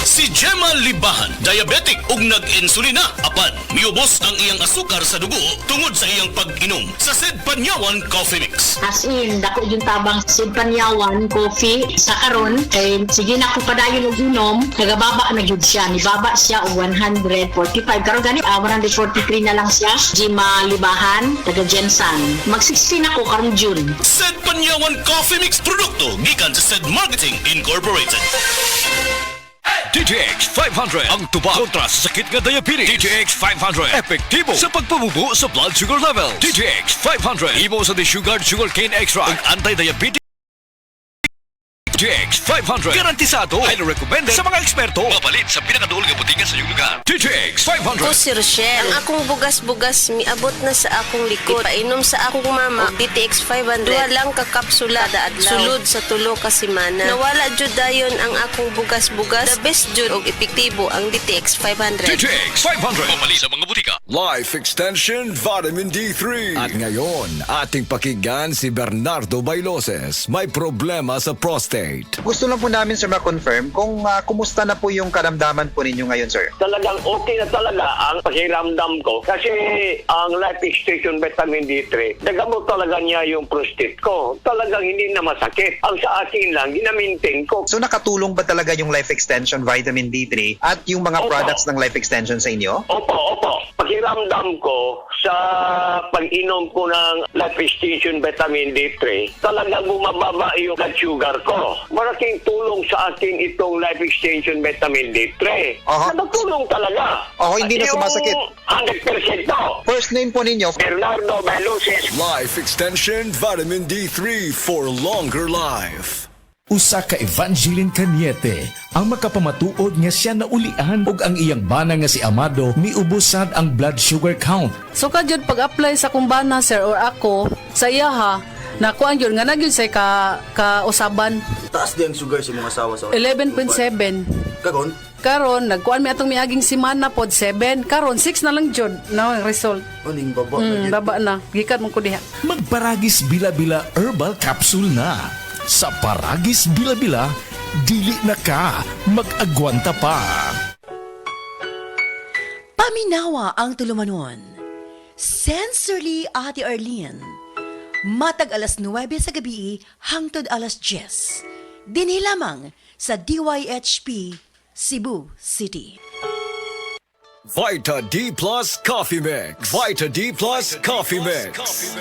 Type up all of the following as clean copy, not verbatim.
Si Gemma Libahan, diabetic ug nag-insulina. Apan, miubos ang iyang asukar sa dugo tungod sa iyang pag-inom sa Sid Panyawan Coffee Mix. As in, dako yung tabang Sid Panyawan coffee sa karon kay sige na ko padayon og inom, nagababa na gyud siya. Nibaba siya og 145. Karon gani 143 na lang siya. Gemma Libahan, taga Jensan. Mag-16 ako karong June. Sid Panyawan Coffee Mix produkto gikan sa Sid Marketing Incorporated. DTX 500 ang tuba kontra sa sakit nga diabetes. DTX 500 epektibo sa pagpabubo sa blood sugar level. DTX 500 imo sa desugared sugarcane extract ang anti-diabetes. DTX 500 garantisado, highly recommended sa mga eksperto. Mapalit sa pinakaduol nga butika sa iyong lugar. DTX 500. Ako si Rochelle. Ang akong bugas-bugas miabot na sa akong likod. Painom sa akong mama og DTX 500. Duha lang ka kapsula da adlaw. Sulod sa tulo ka semana. Nawala jud dayon ang akong bugas-bugas. The best jud og epektibo ang DTX 500. DTX 500 mapalit sa mga butika. Life Extension Vitamin D3. At ngayon, ating pakinggan si Bernardo Bailoses. May problema sa prostate. Gusto lang po namin, sir, ma-confirm kung kumusta na po yung karamdaman po ninyo ngayon, sir. Talagang okay na talaga ang pakiramdam ko kasi ang Life Extension Vitamin D3, nagamot talaga niya yung prostate ko. Talagang hindi na masakit. Ang sa akin lang, ginamintain ko. So nakatulong ba talaga yung Life Extension Vitamin D3 at yung mga Opo. products ng Life Extension sa inyo? Opo. Pakiramdam ko sa pag-inom ko ng Life Extension Vitamin D3, talagang bumababa yung blood sugar ko. Malaking tulong sa akin itong Life Extension Vitamin D3. Aha. Nagtulong talaga. Hindi na Yung sumasakit. 100% to. First name po ninyo? Bernardo Bailoses. Life Extension Vitamin D3 for longer life. Usa ka Evangeline Cañete ang makapamatuod nga siya naulian ug ang iyang bana nga si Amado miubusad ang blood sugar count. So kadyod pag-apply sa kumbana sir or ako sa iya ha, nakuha yun nga nagyud say ka usaban Taas din ang sugar sa mga asawa sa 11.7. Kagon? Karon nagkuan mi atong miaging semana pod 7. Karon 6 na lang jud na ang result. Uning baba. Baba na. Gikan mo ko diha. Magparagis bila-bila herbal capsule na. Sa Paragis Bila-Bila, dili na ka mag-agwanta pa. Paminawa ang tulumanon. Sensorily Ate Arlene. Matag alas 9 sa gabi hangtod alas 10. Dinhi lamang sa DYHP Cebu City. Vita D Plus Coffee Mix. Vita D Plus Coffee Mix.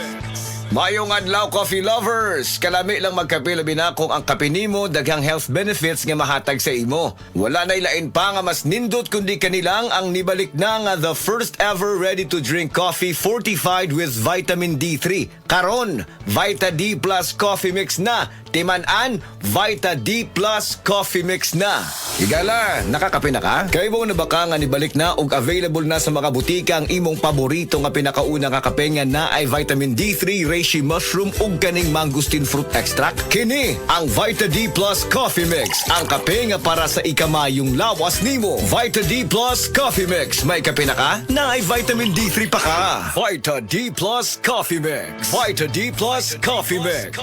Mayong adlaw, coffee lovers! Kalami lang magkape labi na kung ang kape nimo daghang health benefits nga mahatag sa imo. Wala na ilain pa nga mas nindot kundi kanilang ang nibalik na nga the first ever ready-to-drink coffee fortified with vitamin D3. Karon, Vita D Plus Coffee Mix na. Timan-an, Vita D Plus Coffee Mix na. Higala, nakakape na ka? Kaya mo na baka nga nibalik na ug available na sa mga butika ang imong paborito nga pinakauna nga kape nga na ay vitamin D3, reishi mushroom ug kaning mangosteen fruit extract. Kini ang Vita D Plus Coffee Mix. Ang kape nga para sa ikamayong lawas nimo. Vita D Plus Coffee Mix. May kape na ka? Na ay vitamin D3 pa ka. Vita D Plus Coffee Mix. Vita D Plus Coffee Mix.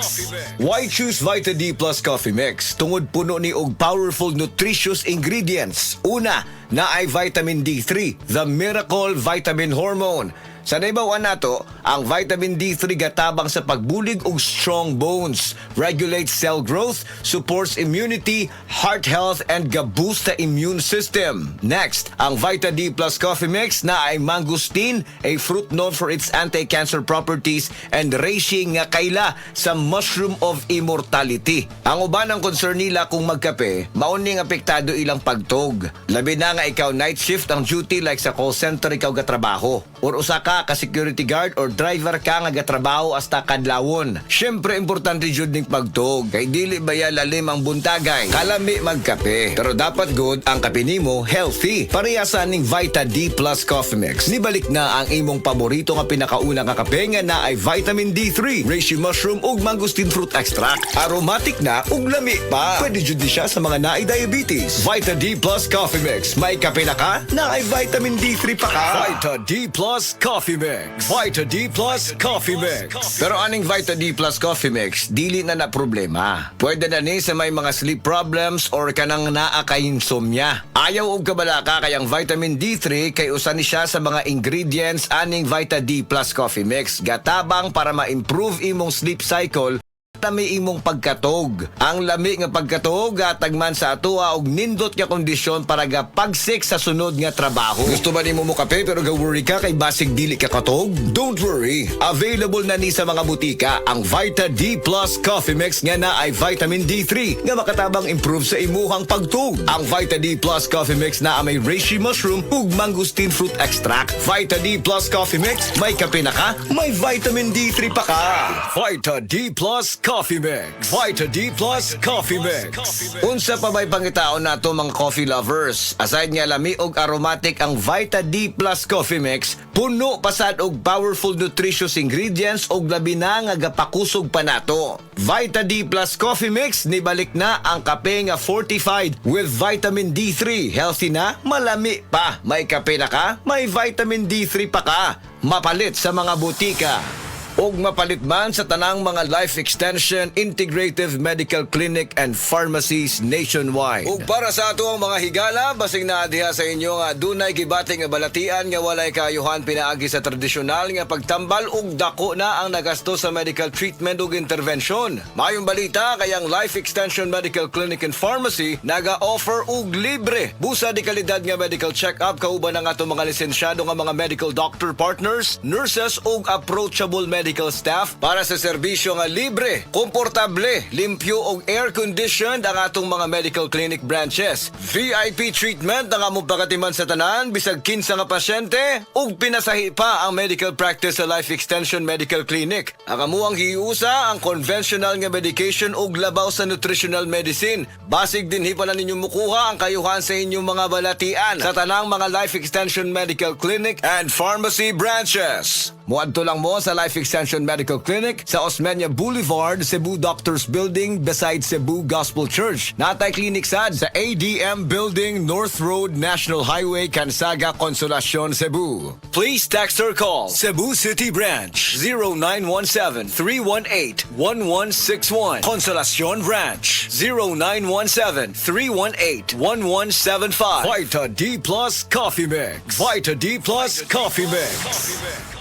Why choose Vita D Plus Coffee Mix? Tungod puno ni og powerful nutritious ingredients. Una, na ay vitamin D3, the miracle vitamin hormone. Sa naibawan nato, ang vitamin D3 gatabang sa pagbulig og strong bones, regulates cell growth, supports immunity, heart health, and ga-boost the immune system. Next, ang Vita D Plus Coffee Mix na ay mangosteen, a fruit known for its anti-cancer properties, and reishi nga kaila sa mushroom of immortality. Ang uban ang concern nila kung magkape, mauning apektado ilang pagtog. Labi na nga ikaw night shift ang duty like sa call center ikaw gatrabaho. Or usa ka security guard or driver ka nga gatrabaho hasta kadlawon. Syempre importante jud ning pagtog kay dili baya lalim ang buntagay. Kalami magkape. Pero dapat good ang kape nimo healthy. Parehasa ning Vita D Plus Coffee Mix. Nibalik na ang imong paborito nga pinakauna nga kape nga na ay vitamin D3, reishi mushroom ug mangosteen fruit extract. Aromatic na ug lami pa. Pwede jud di siya sa mga naay diabetes. Vita D Plus Coffee Mix. May kape na ka? Na ay vitamin D3 pa ka. Vita D Plus Plus Coffee Mix. Vita D Plus Coffee Mix. Pero aning Vita D Plus Coffee Mix, dili na na problema. Pwede na ni sa may mga sleep problems or kanang naa kay insomnia. Ayaw og kabalaka kayang vitamin D3 kay usa ni siya sa mga ingredients aning Vita D Plus Coffee Mix. Gatabang para ma-improve imong sleep cycle lami imong pagkatog. Ang lami nga pagkatog gatagman sa atoa og nindot nga kondisyon para gapagsik sa sunod nga trabaho. Gusto ba nimo mo kape pero ga-worry ka kay basig dili ka katog? Don't worry. Available na ni sa mga butika ang Vita D Plus Coffee Mix nga na ay vitamin D3 nga makatabang improve sa imuhang pagtug. Ang Vita D Plus Coffee Mix na may reishi mushroom ug mangosteen fruit extract. Vita D Plus Coffee Mix, may kape na ka, may vitamin D3 pa ka. Vita D Plus Coffee Mix. Vita D Plus Coffee Mix. Unsa pa may pangitaon nato mga coffee lovers? Aside nga lami og aromatic ang Vita D Plus Coffee Mix, puno pasad og powerful nutritious ingredients og labi na nga gapakusog pa nato. Vita D Plus Coffee Mix nibalik na ang kape nga fortified with vitamin D3. Healthy na, malami pa. May kape na ka, may vitamin D3 pa ka. Mapalit sa mga butika. Og mapalit man sa tanang mga life extension, integrative medical clinic and pharmacies nationwide. Ug para sa ato ang mga higala, basig na diha sa inyo nga dunay gibating nga balatian nga walay kaayuhan pinaagi sa tradisyonal nga pagtambal ug dako na ang nagasto sa medical treatment ug intervention. Mayong balita kayang Life Extension Medical Clinic and Pharmacy naga-offer og libre busa di kalidad nga medical check-up kauban ang ato mga lisensyado nga mga medical doctor partners, nurses ug approachable medical staff para sa serbisyo nga libre, komportable, limpyo ug air-conditioned ang atong mga medical clinic branches. VIP treatment ang among pagatiman sa tanan bisag kinsa nga pasyente ug pinasahi pa ang medical practice sa Life Extension Medical Clinic. Ang amuang hiusa ang conventional nga medication ug labaw sa nutritional medicine. Basig din hipa na ninyo mukuha ang kayuhan sa inyong mga balatian sa tanang mga Life Extension Medical Clinic and Pharmacy branches. Muadto lang mo sa Life Extension Medical Clinic sa Osmeña Boulevard, Cebu Doctors Building beside Cebu Gospel Church. Natay clinic sad sa ADM Building, North Road, National Highway, Cansaga, Consolacion, Cebu. Please text or call Cebu City Branch 0917-318-1161. Consolacion Branch 0917-318-1175. Vita D Plus Coffee Mix. Vita D Plus Coffee Mix.